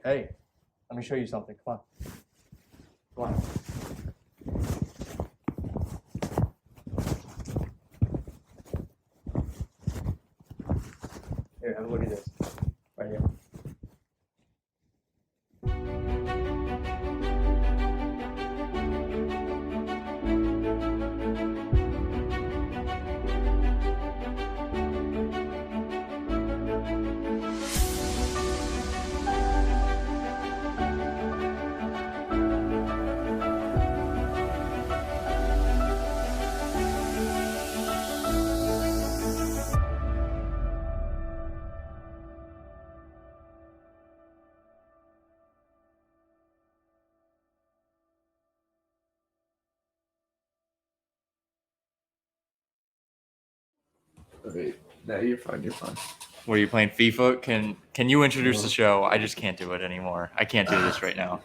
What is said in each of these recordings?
Hey, let me show you something. Come on. Come on. Here, have a look at this. Right here. Wait, no, you're fine. You're fine. What are you playing? FIFA? Can you introduce the show? I just can't do it anymore. I can't do this right now.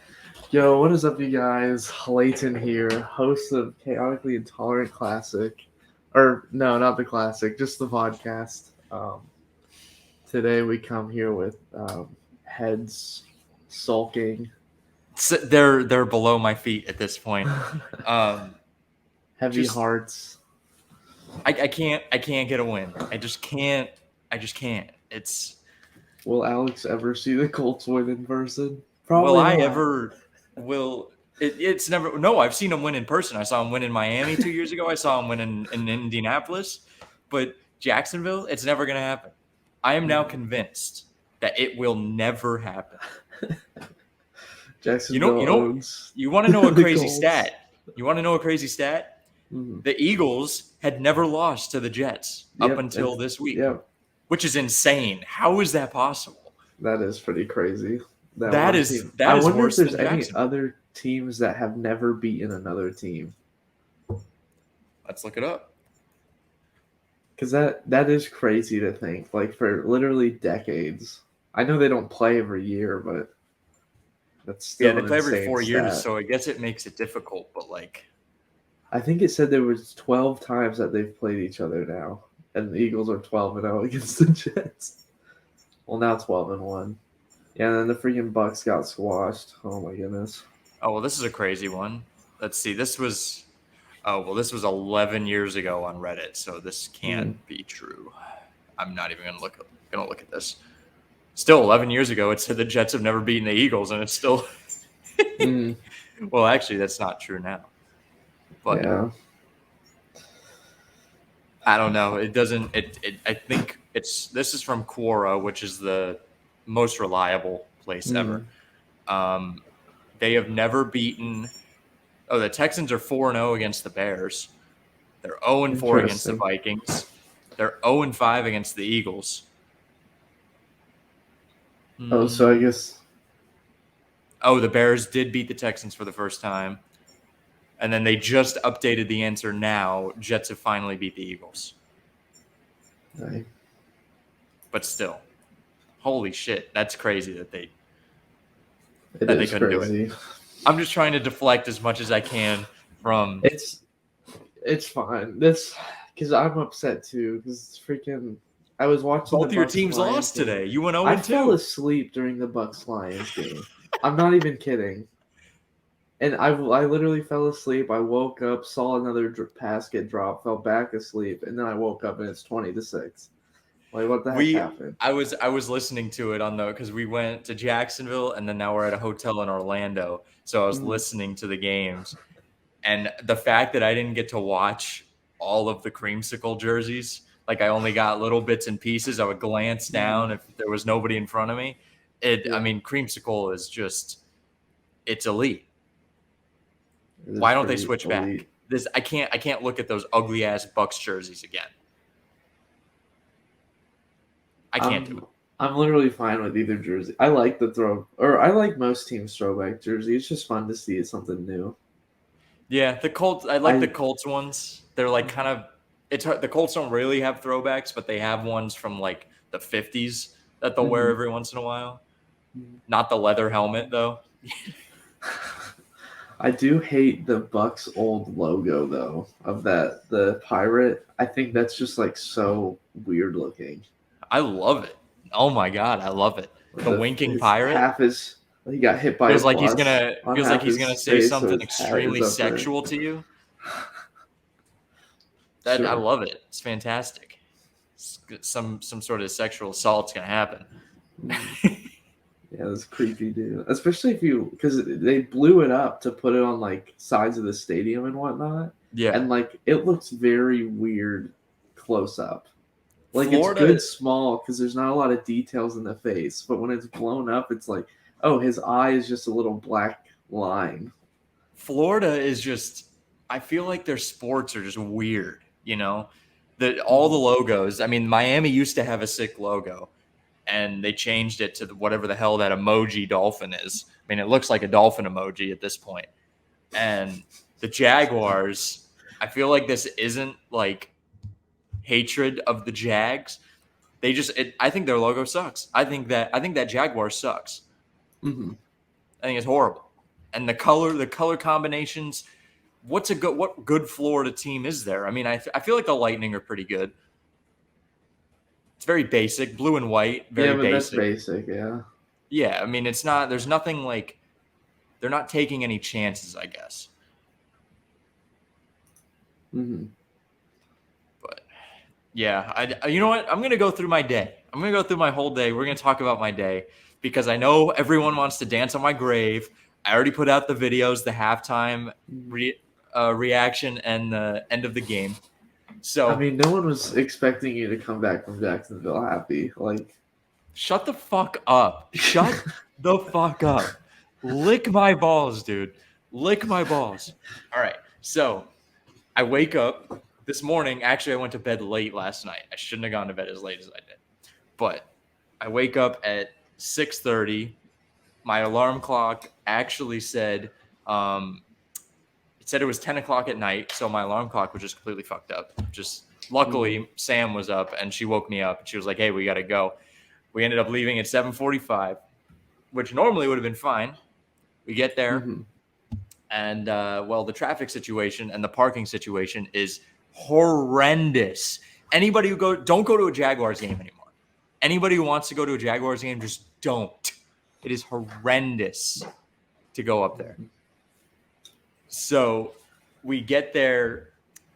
Yo, what is up, you guys? Layton here, host of Chaotically Intolerant Classic. Or, no, not the classic, just the podcast. Today we come here with heads sulking. They're below my feet at this point. Heavy hearts. I can't get a win. I just can't. It's. Will Alex ever see the Colts win in person? Probably will not. I ever? Will it's never? No, I've seen him win in person. I saw him win in Miami 2 years ago. I saw him win in Indianapolis, but Jacksonville, it's never going to happen. I am now convinced that it will never happen. Jacksonville you want to know a crazy stat? You want to know a crazy stat? Mm-hmm. The Eagles had never lost to the Jets up until this week, which is insane. How is that possible? That is pretty crazy. That is I wonder worse if there's any other teams that have never beaten another team. Let's look it up. Because that is crazy to think. Like, for literally decades. I know they don't play every year, but that's still they play every 4 years, so I guess it makes it difficult. But like, I think it said there was 12 times that they've played each other now, and the Eagles are 12-0 against the Jets. Well, now 12-1. Yeah, and then the freaking Bucks got squashed. Oh my goodness. Oh well, this is a crazy one. Let's see. This was 11 years ago on Reddit, so this can't be true. I'm not even gonna look at this. Still 11 years ago, it said the Jets have never beaten the Eagles, and it's still. Well, actually, that's not true now. But yeah. I don't know. It doesn't. I think this is from Quora, which is the most reliable place ever. They have never beaten. Oh, the Texans are 4-0 against the Bears. They're 0-4 against the Vikings. They're 0-5 against the Eagles. Oh, so I guess. Oh, the Bears did beat the Texans for the first time. And then they just updated the answer now. Jets have finally beat the Eagles. Right. But still, holy shit, that's crazy that they couldn't do it. I'm just trying to deflect as much as I can from. It's fine. Because I'm upset too. Because freaking, I was watching. Both of your teams lost today. You went 0-2. I fell asleep during the Bucks-Lions game. I'm not even kidding. And I literally fell asleep. I woke up, saw another pass get dropped, fell back asleep, and then I woke up and it's 20-6. Like, what the heck happened? I was listening to it because we went to Jacksonville and then now we're at a hotel in Orlando. So I was listening to the games, and the fact that I didn't get to watch all of the Creamsicle jerseys, like I only got little bits and pieces. I would glance down if there was nobody in front of me. I mean, Creamsicle is just, it's elite. Why don't they switch back? I can't look at those ugly ass Bucks jerseys again. I can't do it. I'm literally fine with either jersey. I like I like most teams' throwback jersey. It's just fun to see something new. Yeah, the Colts. I like the Colts ones. They're like kind of. It's hard. The Colts don't really have throwbacks, but they have ones from like the 50s that they'll wear every once in a while. Not the leather helmet though. I do hate the Bucks old logo though of the pirate. I think that's just like so weird looking. I love it. Oh my god, I love it. The winking pirate. He got hit by a Feels like he's bus gonna on feels like half he's gonna his say face, so something his head is extremely up there. sexual to you. I Sure. love it. It's fantastic. Some sort of sexual assault's gonna happen. Yeah, that's creepy, dude. Especially because they blew it up to put it on like sides of the stadium and whatnot, Yeah, and like it looks very weird close up. Like it's Florida. good small because there's not a lot of details in the face, but when it's blown up, it's like, oh, his eye is just a little black line. Florida is just. I feel like their sports are just weird. All the logos. I mean, Miami used to have a sick logo, and they changed it to whatever the hell that emoji dolphin is. I mean, it looks like a dolphin emoji at this point. And the Jaguars, I feel like this isn't like hatred of the Jags. I think their logo sucks. I think that Jaguar sucks. Mm-hmm. I think it's horrible. And the color combinations. What good Florida team is there? I mean, I feel like the Lightning are pretty good. It's very basic, blue and white, very Yeah, but that's basic. basic, yeah. Yeah, I mean, it's not. There's nothing like. They're not taking any chances, I guess. Mm-hmm. But yeah, you know what? I'm gonna go through my day. I'm gonna go through my whole day. We're gonna talk about my day because I know everyone wants to dance on my grave. I already put out the videos, the halftime reaction, and the end of the game. So I mean, no one was expecting you to come back from Jacksonville happy. Like, shut the fuck up. Shut the fuck up. Lick my balls, dude. Lick my balls. All right. So I wake up this morning. Actually, I went to bed late last night. I shouldn't have gone to bed as late as I did. But I wake up at 6:30. My alarm clock actually said it was 10 o'clock at night. So my alarm clock was just completely fucked up. Just luckily, Sam was up and she woke me up. She was like, hey, we got to go. We ended up leaving at 7:45, which normally would have been fine. We get there. mm-hmm. And, the traffic situation and the parking situation is horrendous. Anybody don't go to a Jaguars game anymore. Anybody who wants to go to a Jaguars game, just don't. It is horrendous to go up there. So we get there,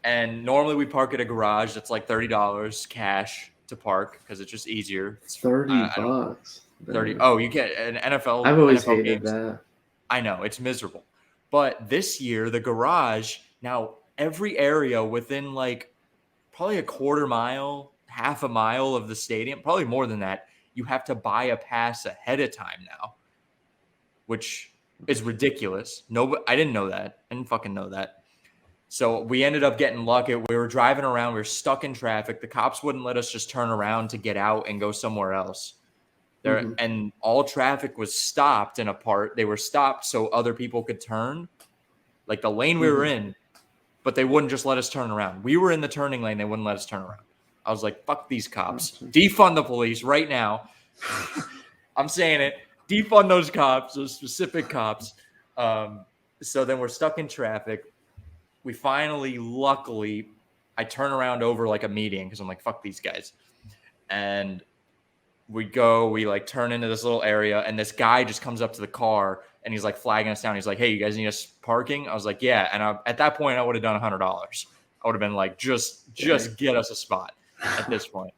and normally we park at a garage that's like $30 cash to park because it's just easier. It's $30. 30. Oh, you get an NFL. I've always NFL hated games. that. I know, it's miserable. But this year, the garage, now every area within like probably a quarter mile, half a mile of the stadium, probably more than that, you have to buy a pass ahead of time now, which is ridiculous. No, I didn't know that. I didn't fucking know that. So we ended up getting lucky. We were driving around. We were stuck in traffic. The cops wouldn't let us just turn around to get out and go somewhere else. And all traffic was stopped in a part. They were stopped so other people could turn, like the lane we were in, but they wouldn't just let us turn around. We were in the turning lane. They wouldn't let us turn around. I was like, fuck these cops. Defund the police right now. I'm saying it. Defund those cops, those specific cops. So then we're stuck in traffic. We finally, luckily, I turn around over like a median because I'm like, fuck these guys. And we like turn into this little area, and this guy just comes up to the car and he's like flagging us down. He's like, hey, you guys need us parking? I was like, yeah. And at that point, I would have done $100. I would have been like, just get us a spot at this point.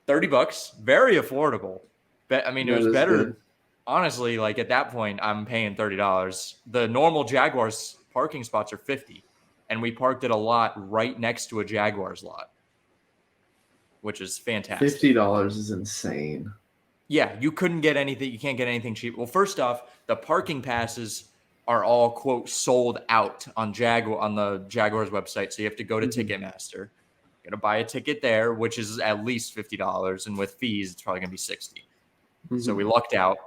$30, very affordable. But I mean, it was better. Good. Honestly, like at that point, I'm paying $30. The normal Jaguars parking spots are $50, and we parked at a lot right next to a Jaguars lot, which is fantastic. $50 is insane. Yeah, you couldn't get anything. You can't get anything cheap. Well, first off, the parking passes are all quote sold out on the Jaguars website, so you have to go to Ticketmaster. You got to buy a ticket there, which is at least $50, and with fees, it's probably gonna be $60. So we lucked out.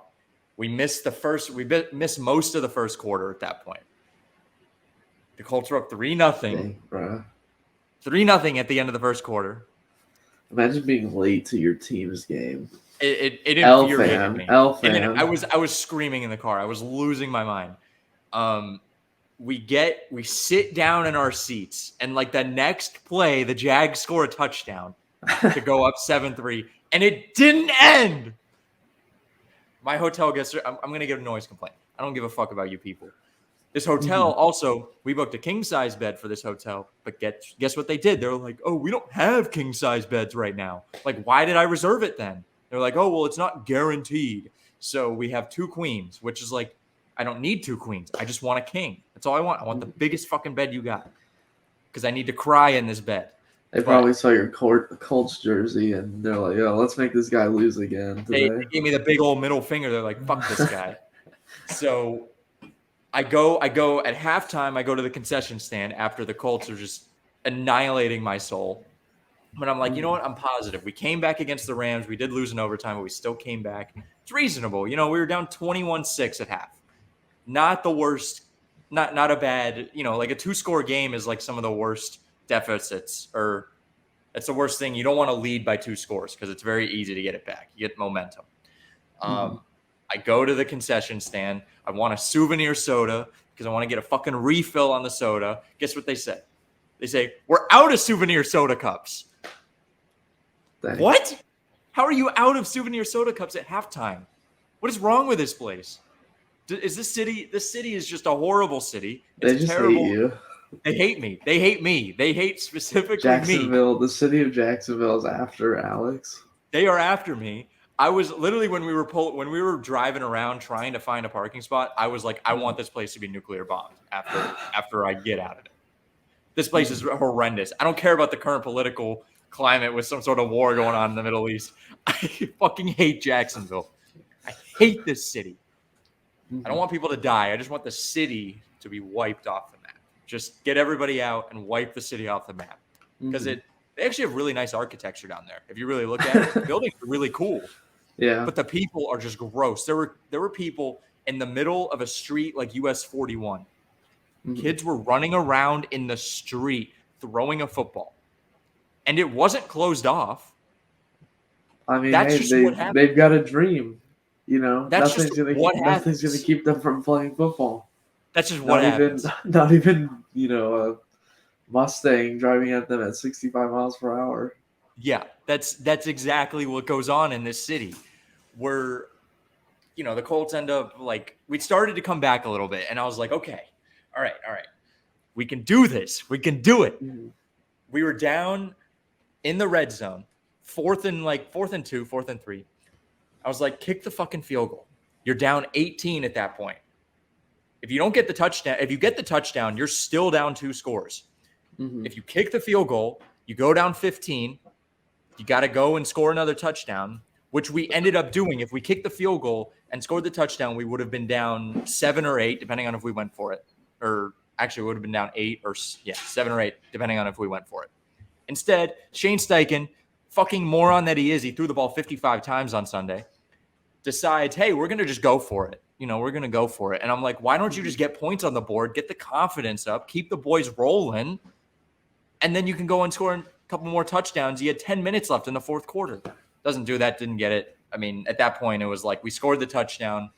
We missed missed most of the first quarter at that point. The Colts were up 3-0. 3-0 at the end of the first quarter. Imagine being late to your team's game. It infuriated me. And I was screaming in the car. I was losing my mind. We sit down in our seats, and like the next play, the Jags score a touchdown to go up 7-3, and it didn't end. My hotel guests, I'm going to get a noise complaint. I don't give a fuck about you people. This hotel also, we booked a king size bed for this hotel, but guess what they did? They were like, oh, we don't have king size beds right now. Like, why did I reserve it then? They're like, oh, well, it's not guaranteed. So we have 2 queens, which is like, I don't need 2 queens. I just want a king. That's all I want. I want the biggest fucking bed you got because I need to cry in this bed. They probably saw your Colts jersey and they're like, "Yo, let's make this guy lose again today." They gave me the big old middle finger. They're like, "Fuck this guy." So I go at halftime. I go to the concession stand after the Colts are just annihilating my soul. But I'm like, you know what? I'm positive. We came back against the Rams. We did lose in overtime, but we still came back. It's reasonable. We were down 21-6 at half. Not the worst. Not a bad. Like a 2-score game is like some of the worst deficits, or it's the worst thing. You don't want to lead by 2 scores because it's very easy to get it back. You get momentum. I go to the concession stand. I want a souvenir soda because I want to get a fucking refill on the soda. Guess what they say? They say, we're out of souvenir soda cups. Thanks. What? How are you out of souvenir soda cups at halftime? What is wrong with this place? Is this city? This city is just a horrible city. It's they just terrible. Hate you. They hate me. They hate me. They hate specifically Jacksonville, me. The city of Jacksonville is after Alex. They are after me. I was literally when we were driving around trying to find a parking spot, I was like, I want this place to be nuclear bombed after I get out of it. This place is horrendous. I don't care about the current political climate with some sort of war going on in the Middle East. I fucking hate Jacksonville. I hate this city. I don't want people to die. I just want the city to be wiped off the map. Just get everybody out and wipe the city off the map. Because they actually have really nice architecture down there. If you really look at it, the buildings are really cool. Yeah. But the people are just gross. There were people in the middle of a street like US 41. Kids were running around in the street throwing a football. And it wasn't closed off. I mean, they've got a dream. Nothing's gonna keep them from playing football. That's just what happens. Not even a Mustang driving at them at 65 miles per hour. Yeah, that's exactly what goes on in this city. Where, the Colts end up we started to come back a little bit, and I was like, okay, all right, we can do this. We can do it. We were down in the red zone, 4th and 2, 4th and 3. I was like, kick the fucking field goal. You're down 18 at that point. If you don't get the touchdown, if you get the touchdown, you're still down 2 scores. If you kick the field goal, you go down 15. You got to go and score another touchdown, which we ended up doing. If we kicked the field goal and scored the touchdown, we would have been down 7 or 8, depending on if we went for it. Or actually, we would have been down 7 or 8, depending on if we went for it. Instead, Shane Steichen, fucking moron that he is, he threw the ball 55 times on Sunday, decides, hey, we're going to just go for it. We're going to go for it. And I'm like, why don't you just get points on the board, get the confidence up, keep the boys rolling, and then you can go and score a couple more touchdowns. You had 10 minutes left in the 4th quarter. Doesn't do that, didn't get it. I mean, at that point, it was like we scored the touchdown.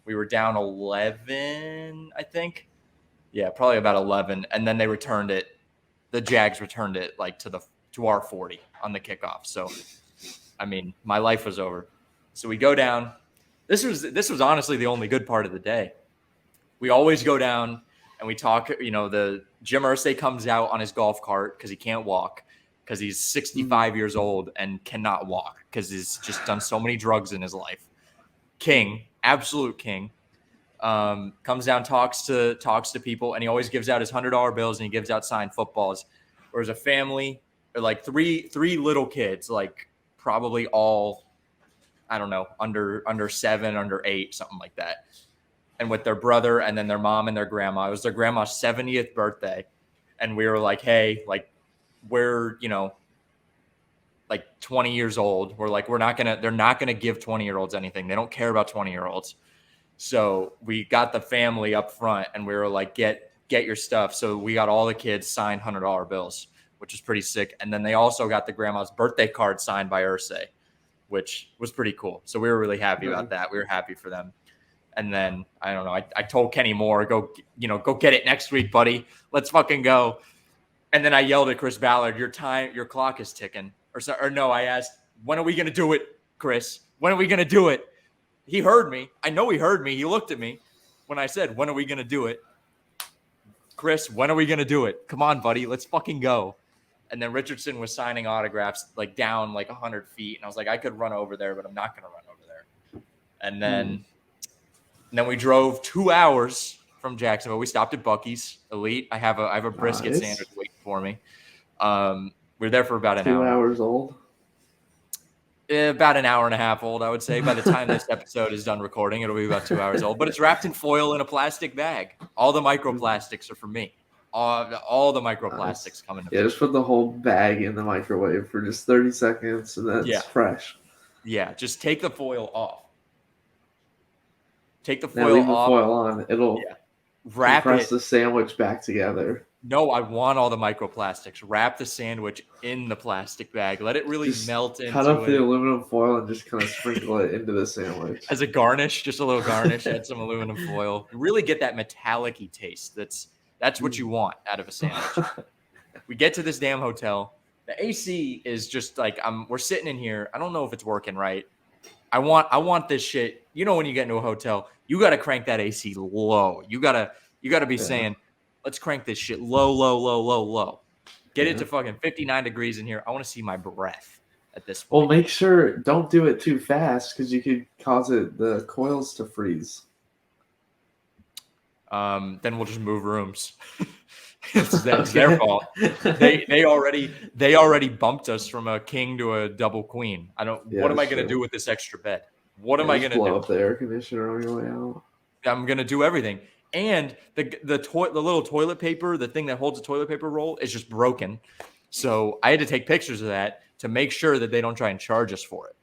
We were down 11, I think. Yeah, probably about 11. And then they returned it. The Jags returned it to our 40 on the kickoff. So, I mean, my life was over. So we go down. This was honestly the only good part of the day. We always go down and we talk. The Jim Irsay comes out on his golf cart because he can't walk, because he's 65 years old and cannot walk because he's just done so many drugs in his life. King, absolute king. Comes down, talks to people, and he always gives out his $100 bills and he gives out signed footballs. Whereas a family, or three little kids, probably all, I don't know, under 7, under 8, something like that. And with their brother and then their mom and their grandma. It was their grandma's 70th birthday. And we were like, hey, we're, 20 years old. We're like, they're not going to give 20-year-olds anything. They don't care about 20-year-olds. So we got the family up front and we were like, get your stuff. So we got all the kids signed $100 bills, which is pretty sick. And then they also got the grandma's birthday card signed by Irsay, which was pretty cool. So we were really happy about that. We were happy for them. And then, I don't know, I told Kenny Moore, go get it next week, buddy. Let's fucking go. And then I yelled at Chris Ballard, your clock is ticking. Or no, I asked, when are we going to do it, Chris? When are we going to do it? He heard me. I know he heard me. He looked at me when I said, "When are we gonna do it, Chris? When are we gonna do it? Come on, buddy, let's fucking go." And then Richardson was signing autographs like down like 100 feet, and I was like, I could run over there, but I'm not gonna run over there. And then we drove 2 hours from Jacksonville. We stopped at Buc-ee's Elite. I have a brisket sandwich waiting for me. We were there for about an hour. 2 hours old. About an hour and a half old, I would say. By the time this episode is done recording, it'll be about 2 hours old. But it's wrapped in foil in a plastic bag. All the microplastics are for me. All the microplastics come into Yeah, just put the whole bag in the microwave for just 30 seconds, and then it's fresh. Yeah, just take the foil off. Take the now foil leave off. The foil on. It'll wrap press the sandwich back together. No, I want all the microplastics. Wrap the sandwich in the plastic bag. Let it really melt into it. Cut up the aluminum foil and just kind of sprinkle it into the sandwich. As a garnish, just a little garnish, add some aluminum foil. Really get that metallic-y taste. That's what you want out of a sandwich. We get to this damn hotel. The AC is just like we're sitting in here. I don't know if it's working right. I want this shit. You know when you get into a hotel, you got to crank that AC low. You got to be saying, let's crank this shit low. Get it to fucking 59 degrees in here. I want to see my breath at this point. Well, make sure don't do it too fast because you could cause the coils to freeze. Then we'll just move rooms. That's their fault. They already bumped us from a king to a double queen. What am I going to do with this extra bed? What am I going to do? Blow up the air conditioner on your way out. I'm going to do everything. And the little toilet paper, the thing that holds the toilet paper roll, is just broken. So I had to take pictures of that to make sure that they don't try and charge us for it.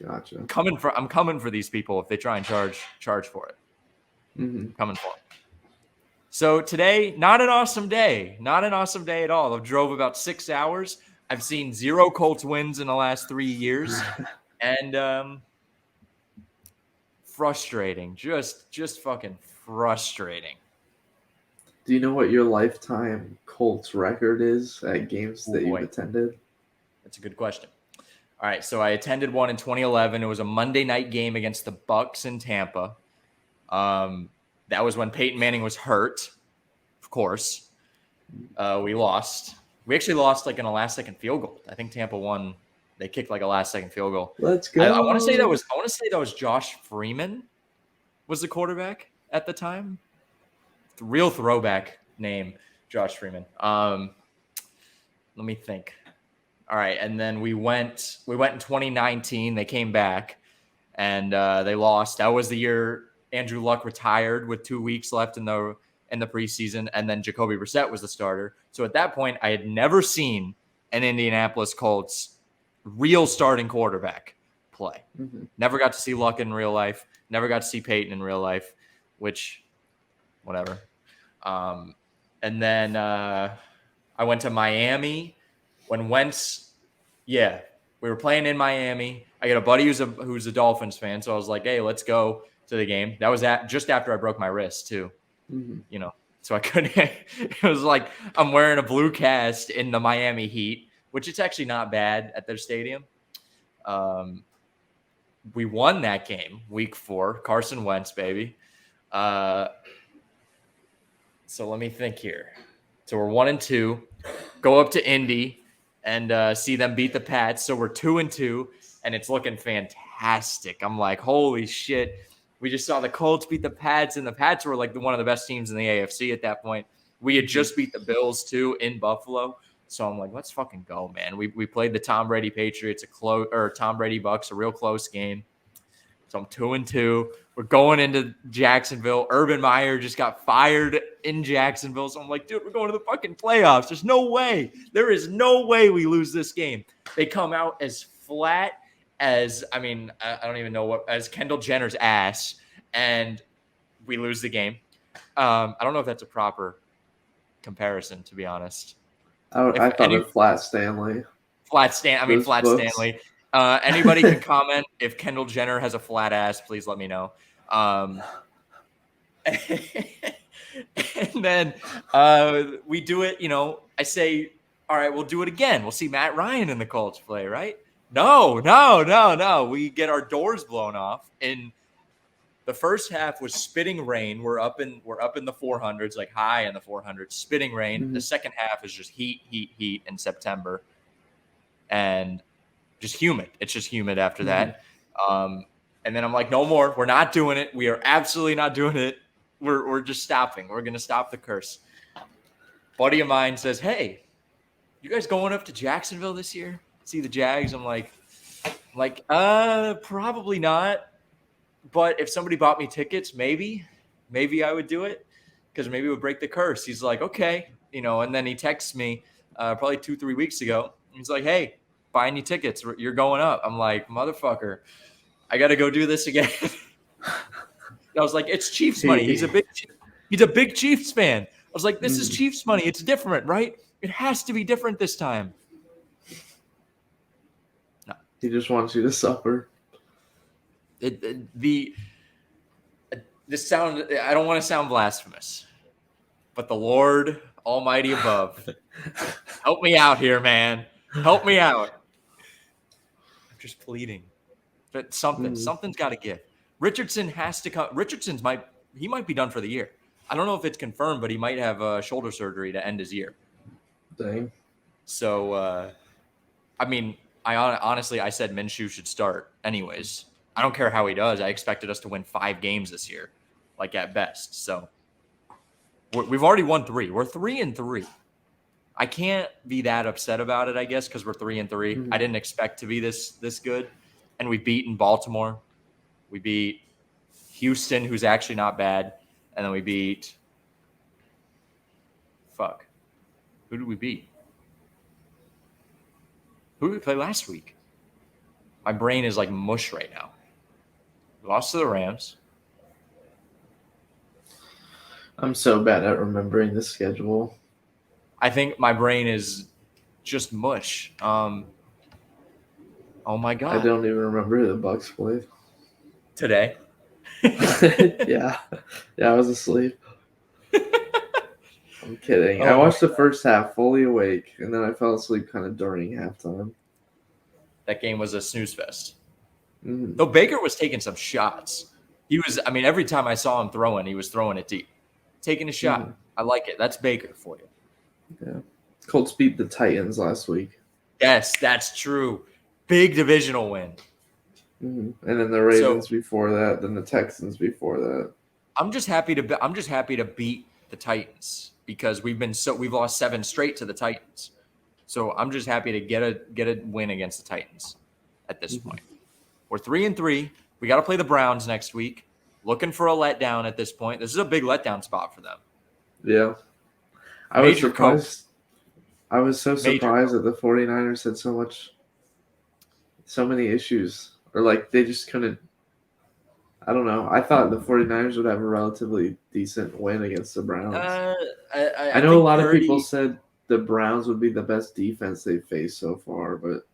Gotcha. I'm coming for these people if they try and charge for it. Mm-hmm. Coming for them. So today, not an awesome day. Not an awesome day at all. I've drove about 6 hours. I've seen 0 Colts wins in the last 3 years. And frustrating. Just fucking frustrating. Do you know what your lifetime Colts record is at games that you've attended? That's a good question. All right, so I attended one in 2011. It was a Monday night game against the Bucs in Tampa. That was when Peyton Manning was hurt, of course. We lost. We actually lost like in a last-second field goal. I think Tampa won. They kicked like a last-second field goal. Let's go. I want to say that was Josh Freeman was the quarterback at the time. The real throwback name, Josh Freeman. Let me think. All right, and then we went in 2019. They came back, and they lost. That was the year Andrew Luck retired with 2 weeks left in the preseason, and then Jacoby Brissett was the starter. So at that point, I had never seen an Indianapolis Colts real starting quarterback play. Mm-hmm. Never got to see Luck in real life. Never got to see Peyton in real life, which, whatever. And then I went to Miami when Wentz. Yeah, we were playing in Miami. I got a buddy who's a Dolphins fan, so I was like, "Hey, let's go to the game." That was just after I broke my wrist too. Mm-hmm. You know, so I couldn't. It was like I'm wearing a blue cast in the Miami Heat, which it's actually not bad at their stadium. We won that game, week 4. Carson Wentz, baby. So let me think here. So we're 1-2. Go up to Indy and see them beat the Pats. So we're 2-2, and it's looking fantastic. I'm like, holy shit. We just saw the Colts beat the Pats, and the Pats were like one of the best teams in the AFC at that point. We had just beat the Bills, too, in Buffalo. So I'm like, let's fucking go, man. We played the Tom Brady Patriots, Tom Brady Bucks, a real close game. So I'm 2-2. We're going into Jacksonville. Urban Meyer just got fired in Jacksonville. So I'm like, dude, we're going to the fucking playoffs. There's no way. There is no way we lose this game. They come out as flat as, I don't even know as Kendall Jenner's ass, and we lose the game. I don't know if that's a proper comparison, to be honest. I thought of Flat Stanley. Flat Stanley. Anybody can comment if Kendall Jenner has a flat ass. Please let me know. And then we do it. I say, all right, we'll do it again. We'll see Matt Ryan in the Colts play, right? No. We get our doors blown off in The first half was spitting rain. We're up in the 400s, like high in the 400s, spitting rain. Mhm. The second half is just heat in September, and just humid. It's just humid after that. And then I'm like, no more. We're not doing it. We are absolutely not doing it. We're just stopping. We're gonna stop the curse. Buddy of mine says, "Hey, you guys going up to Jacksonville this year? See the Jags?" I'm like, probably not. But if somebody bought me tickets, maybe I would do it because maybe it would break the curse. He's like, okay, and then he texts me probably 2-3 weeks ago. He's like, hey, buying you tickets. You're going up. I'm like, motherfucker, I got to go do this again. I was like, it's Chiefs money. He's a big Chiefs fan. I was like, this is Chiefs money. It's different, right? It has to be different this time. No. He just wants you to suffer. I don't want to sound blasphemous, but the Lord Almighty above, help me out here, man. Help me out. I'm just pleading. But something's got to give. Richardson has to come. He might be done for the year. I don't know if it's confirmed, but he might have shoulder surgery to end his year. Dang. So, honestly, I said Minshew should start anyways. I don't care how he does. I expected us to win 5 games this year, like at best. So we've already won 3. We're 3-3. I can't be that upset about it, I guess, because we're 3-3. I didn't expect to be this good. And we've beaten Baltimore. We beat Houston, who's actually not bad. And then we beat who did we beat? Who did we play last week? My brain is like mush right now. We lost to the Rams. I'm so bad at remembering the schedule. I think my brain is just mush. Oh my God. I don't even remember who the Bucks played. Today. Yeah, I was asleep. I'm kidding. I watched the first half fully awake, and then I fell asleep kind of during halftime. That game was a snooze fest. Though Baker was taking some shots. He was, every time I saw him throwing, he was throwing it deep. Taking a shot. I like it. That's Baker for you. Yeah. Colts beat the Titans last week. Yes, that's true. Big divisional win. And then the Ravens before that, then the Texans before that. I'm just happy to beat the Titans because we've lost 7 straight to the Titans. So I'm just happy to get a win against the Titans at this point. We're 3-3. We got to play the Browns next week. Looking for a letdown at this point. This is a big letdown spot for them. Yeah. I was surprised. I was so surprised that the 49ers had so many issues. Or like they just couldn't. I don't know. I thought the 49ers would have a relatively decent win against the Browns. I know a lot of people said the Browns would be the best defense they've faced so far, but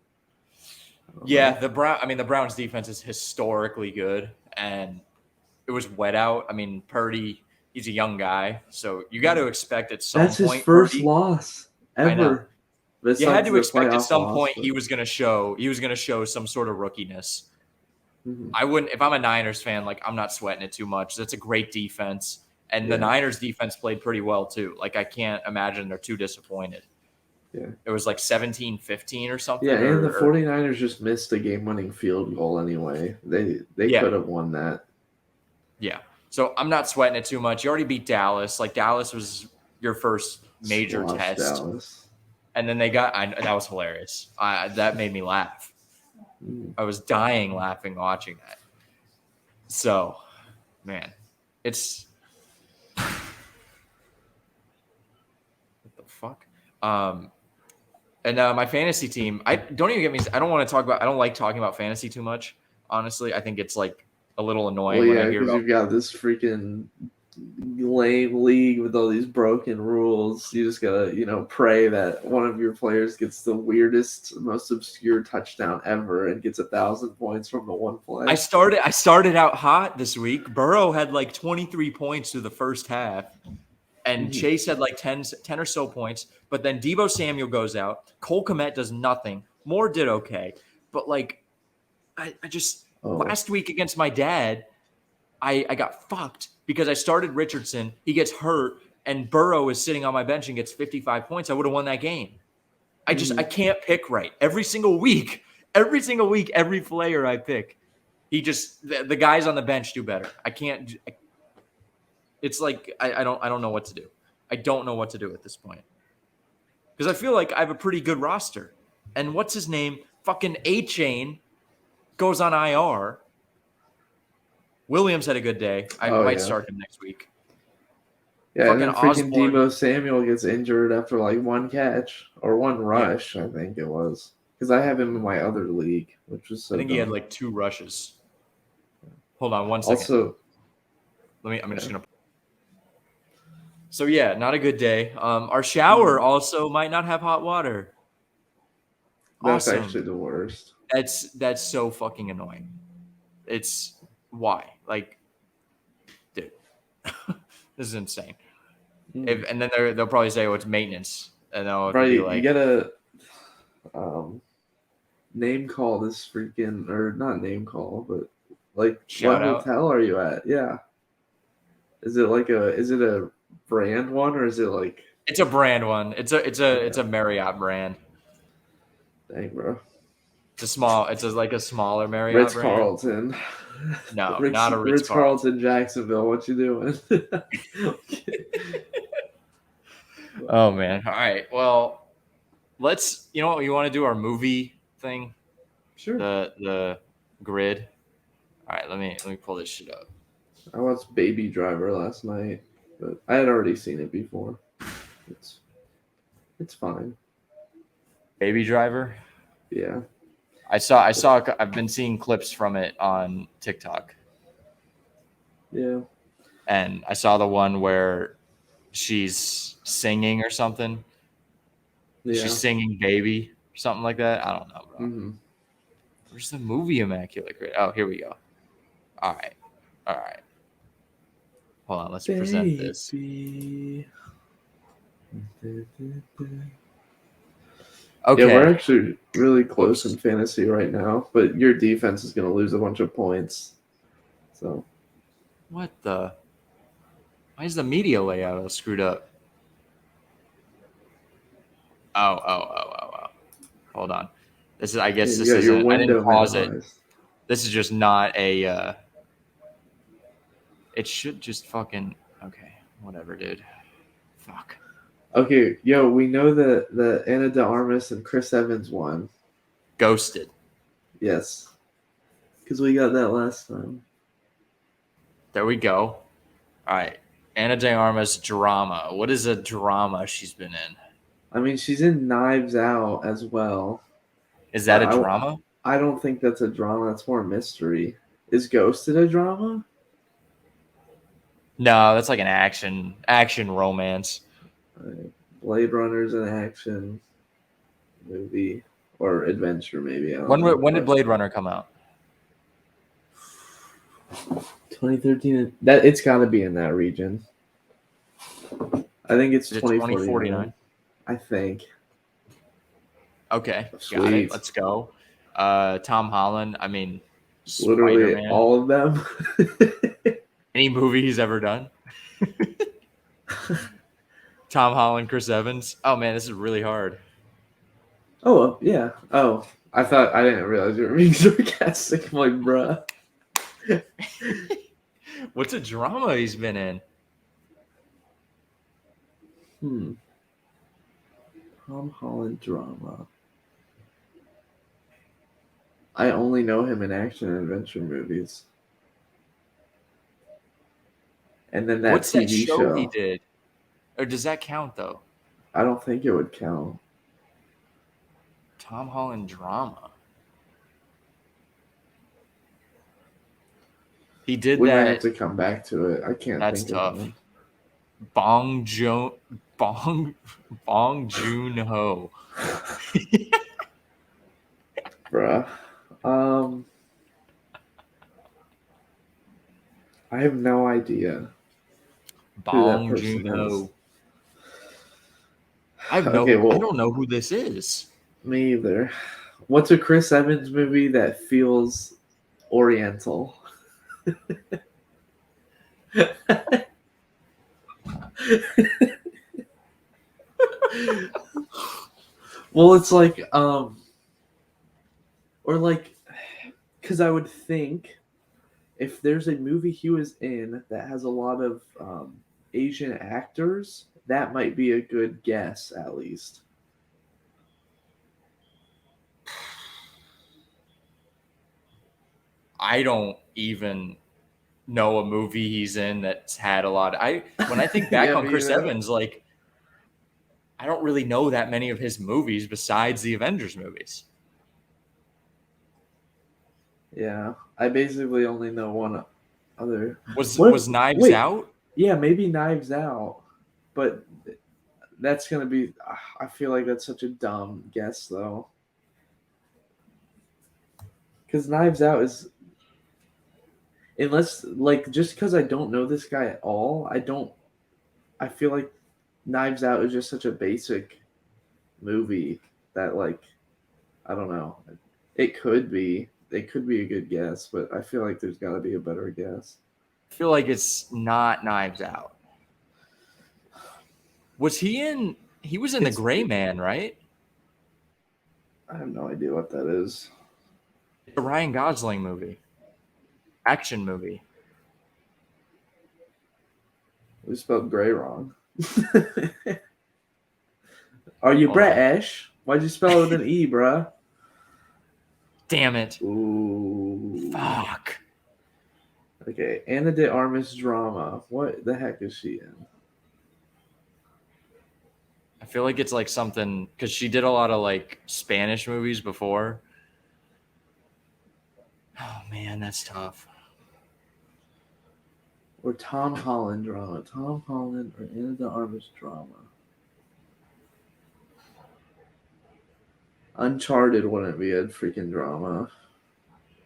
yeah, the Browns defense is historically good, and it was wet out. Purdy, he's a young guy, so you got to expect at some point. That's his first loss ever. You had to expect at some point he was going to show some sort of rookiness. I wouldn't, if I'm a Niners fan, like I'm not sweating it too much. That's a great defense. And the Niners defense played pretty well too. Like I can't imagine they're too disappointed. Yeah. It was like 17-15 or something. Yeah, and the 49ers just missed a game-winning field goal anyway. They could have won that. Yeah. So I'm not sweating it too much. You already beat Dallas. Like Dallas was your first major test. Dallas. And then that was hilarious. That made me laugh. I was dying laughing watching that. So, man, it's what the fuck? And my fantasy team, I don't like talking about fantasy too much. Honestly, I think it's like a little annoying when I hear about. You've got this freaking lame league with all these broken rules. You just gotta, pray that one of your players gets the weirdest, most obscure touchdown ever and gets 1,000 points from the one play. I started out hot this week. Burrow had like 23 points through the first half, and Chase had like 10 or so points. But then Deebo Samuel goes out. Cole Kmet does nothing. Moore did okay, but like, I just last week against my dad. I got fucked because I started Richardson. He gets hurt, and Burrow is sitting on my bench and gets 55 points. I would have won that game. I can't pick right every single week. Every single week, every player I pick, the guys on the bench do better. I can't. It's like I don't know what to do. I don't know what to do at this point because I feel like I have a pretty good roster. And what's his name? Fucking A-Chain goes on IR. Williams had a good day. I might start him next week. Yeah, Fucking and then freaking Osborne. Debo Samuel gets injured after like one catch or one rush, I think it was. Because I have him in my other league, which was so I think dumb. he had like 2 rushes. Hold on 1 second. Also, I'm just gonna. So yeah, not a good day. Our shower also might not have hot water. That's Awesome. actually the worst. That's so fucking annoying. It's why, like, dude, this is insane. And then they'll probably say, "Oh, it's maintenance," and they'll be like, "You gotta name call this freaking, or not name call, but like, Shout what out. hotel are you at? Yeah, is it a brand one or is it like?" It's a brand one. It's a Marriott brand. Dang, bro. It's like a smaller Marriott Ritz brand. Carlton. No, not a Ritz Carlton, Jacksonville. What you doing? Oh man. All right. Well, let's. You know what? You want to do our movie thing? Sure. The grid. All right. Let me pull this shit up. I watched Baby Driver last night, but I had already seen it before. It's fine. Baby Driver. Yeah. I've been seeing clips from it on TikTok. Yeah. And I saw the one where she's singing or something. Yeah. She's singing Baby or something like that. I don't know, bro. Mm-hmm. Where's the movie Immaculate? Oh, here we go. All right. Hold on. Let's present this. Okay. Yeah, we're actually really close in fantasy right now, but your defense is going to lose a bunch of points. So, why is the media layout all screwed up? Oh. Hold on. This is. I guess this isn't. I didn't pause it. This is just not a. It should just fucking. Okay, whatever, dude. Fuck. Okay, yo, we know that the Ana de Armas and Chris Evans won. Ghosted. Yes. Because we got that last time. There we go. All right. Ana de Armas drama. What is a drama she's been in? I mean, she's in Knives Out as well. Is that a drama? I don't think that's a drama. That's more mystery. Is Ghosted a drama? No, that's like an action romance. Blade Runner's an action movie or adventure, maybe. When did Blade Runner come out? 2013. That it's got to be in that region. I think it's 2049. I think. Okay, got it. Let's go. Tom Holland. I mean, literally Spider-Man. All of them. Any movie he's ever done. Tom Holland, Chris Evans. Oh man, this is really hard. Oh yeah. Oh, I didn't realize you were being sarcastic. I'm like, bruh. What's a drama he's been in? Tom Holland drama. I only know him in action and adventure movies. And then What's TV that show he did? Or does that count though? I don't think it would count. Tom Holland drama. He did we that. We might have to come back to it. I can't. That's think tough. Of it. Bong Joon-ho. Bruh. I have no idea. Bong Joon-ho. I don't know who this is. Me either. What's a Chris Evans movie that feels oriental? Well, it's like, or like, because I would think if there's a movie he was in that has a lot of Asian actors, that might be a good guess, at least. I don't even know a movie he's in that's had a lot. When I think back Yeah, on me Chris either. Evans, like I don't really know that many of his movies besides the Avengers movies. Yeah, I basically only know one other. Was What? Knives Wait, Out? yeah, maybe Knives Out, but that's gonna be. I feel like that's such a dumb guess though, because Knives Out is unless like just because I don't know this guy at all, I don't. I feel like Knives Out is just such a basic movie that like I don't know. It could be. It could be a good guess, but I feel like there's got to be a better guess. I feel like it's not Knives Out. Was he in? He was in The It's. Gray Man, right? I have no idea what that is. The Ryan Gosling movie, action movie. We spelled gray wrong. Are you Hold on. British? Why'd you spell it with an E, bruh? Damn it! Ooh. Fuck. Okay, Anna de Armas drama. What the heck is she in? I feel like it's like something because she did a lot of like Spanish movies before. Oh man, that's tough. Or Tom Holland drama. Tom Holland or Anna de Armas drama. Uncharted wouldn't be a freaking drama.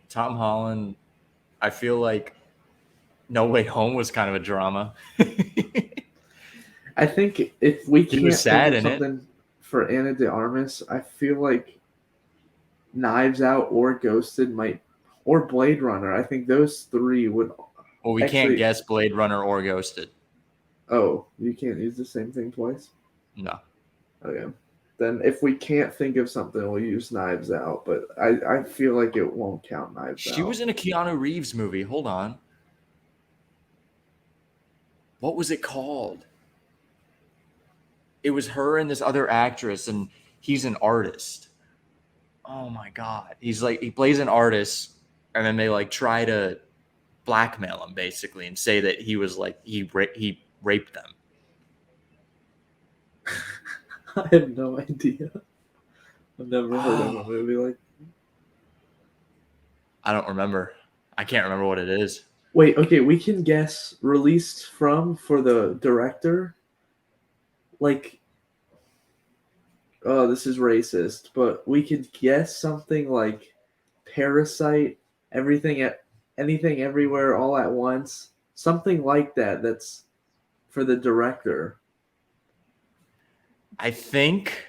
Tom Holland. I feel like No Way Home was kind of a drama. I think if we He was can't think sad of in it. something for Anna de Armas, I feel like Knives Out or Ghosted might, or Blade Runner. I think those three would Well, we can't actually. guess Blade Runner or Ghosted. Oh, you can't use the same thing twice? No. Okay. Then if we can't think of something, we'll use Knives Out, but I feel like it won't count Knives She Out. was in a Keanu Reeves movie. Hold on. What was it called? It was her and this other actress, and he's an artist. Oh my god. He plays an artist, and then they like try to blackmail him basically and say that he was like he raped them. I have no idea. I've never heard of a Oh, movie like. I don't remember. I can't remember what it is. Wait, okay, we can guess released from for the director. Like, oh, this is racist, but we could guess something like Parasite, anything everywhere all at once, something like that. That's for the director. I think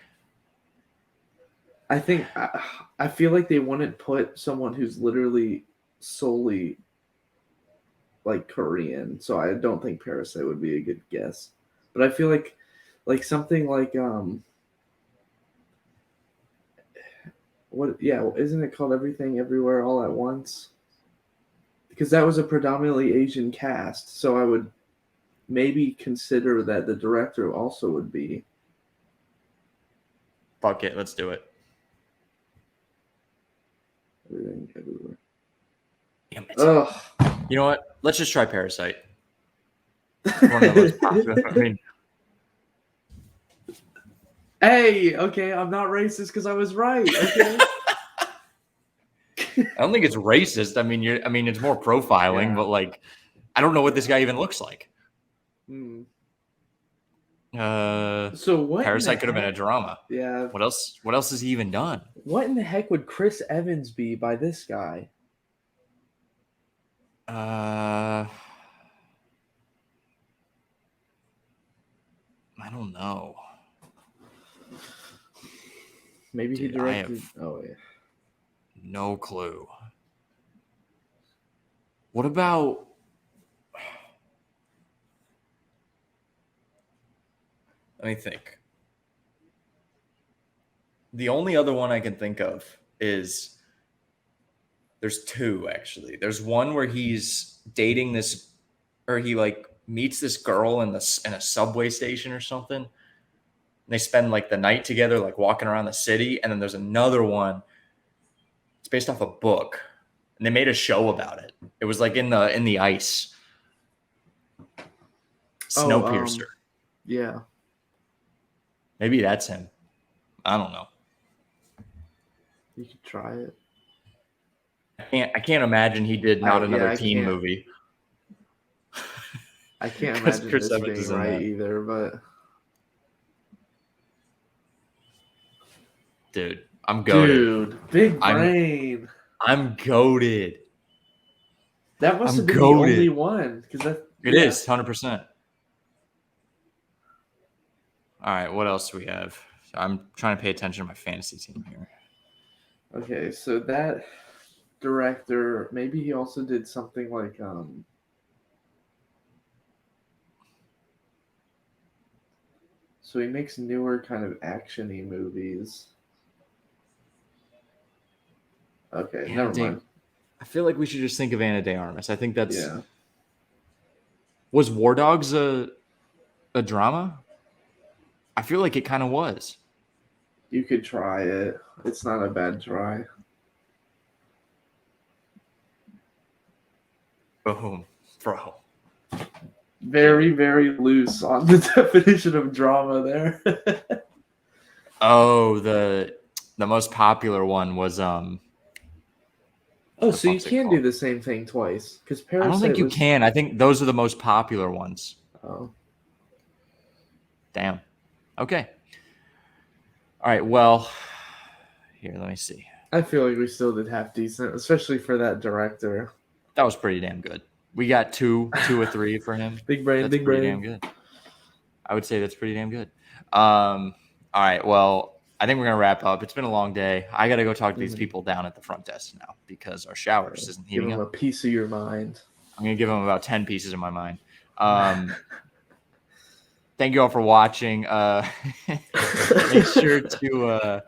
I think I feel like they wouldn't put someone who's literally solely like Korean, so I don't think Parasite would be a good guess. But I feel like something like what yeah, isn't it called Everything Everywhere All at Once? Because that was a predominantly Asian cast, so I would maybe consider that the director also would be. fuck it, let's do it. Everything Everywhere. Damn it. Ugh. You know what? Let's just try Parasite. One of the most popular. I mean, Hey, okay, I'm not racist because I was right. Okay. I don't think it's racist. I mean, it's more profiling, Yeah. but like, I don't know what this guy even looks like. Hmm. Uh, So what in the Parasite could have been a heck? drama. Yeah. What else? What else has he even done? What in the heck would Chris Evans be by this guy? Uh, I don't know, Maybe he dude. I directed. have Oh yeah. no clue. What about? Let me think. The only other one I can think of is there's two actually. There's one where he's dating this, or he like meets this girl in a subway station or something. And they spend like the night together, like walking around the city. And then there's another one. It's based off a book, and they made a show about it. It was like in the ice. Snowpiercer. Yeah. Maybe that's him. I don't know. You could try it. I can't imagine he did not another teen can't. movie. I can't 'Cause imagine Chris this Evans is being in right that. either, but Dude, I'm goated. dude, big brain. I'm goated. That must I'm have been goated. the only one, because that It is 100%. All right, what else do we have? I'm trying to pay attention to my fantasy team here. Okay, so that director, maybe he also did something like so he makes newer kind of action-y movies. Okay, never mind. I feel like we should just think of Ana de Armas. I think that's... Yeah. Was War Dogs a drama? I feel like it kind of was. You could try it. It's not a bad try. Boom. Bro. Very, very loose on the definition of drama there. Oh, the most popular one was Oh, so you can do the same thing twice, because Parasite. I don't think you can. I think those are the most popular ones. Oh. Damn. Okay. All right. Well, here, let me see. I feel like we still did half decent, especially for that director. That was pretty damn good. We got two or three for him. Big brain, that's big pretty brain. damn good. I would say that's pretty damn good. All right. Well, I think we're gonna wrap up. It's been a long day. I got to go talk to these people down at the front desk now because our shower just isn't heating up. Give them a piece of your mind. I'm gonna give them about 10 pieces of my mind. Thank you all for watching. Make sure to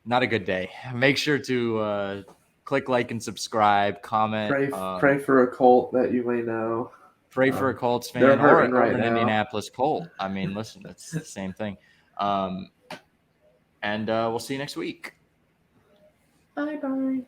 not a good day. Make sure to click like and subscribe, comment. Pray for a cult that you may know. Pray for a Colts fan or an now. Indianapolis Colt. I mean, listen, it's the same thing. And we'll see you next week. Bye-bye.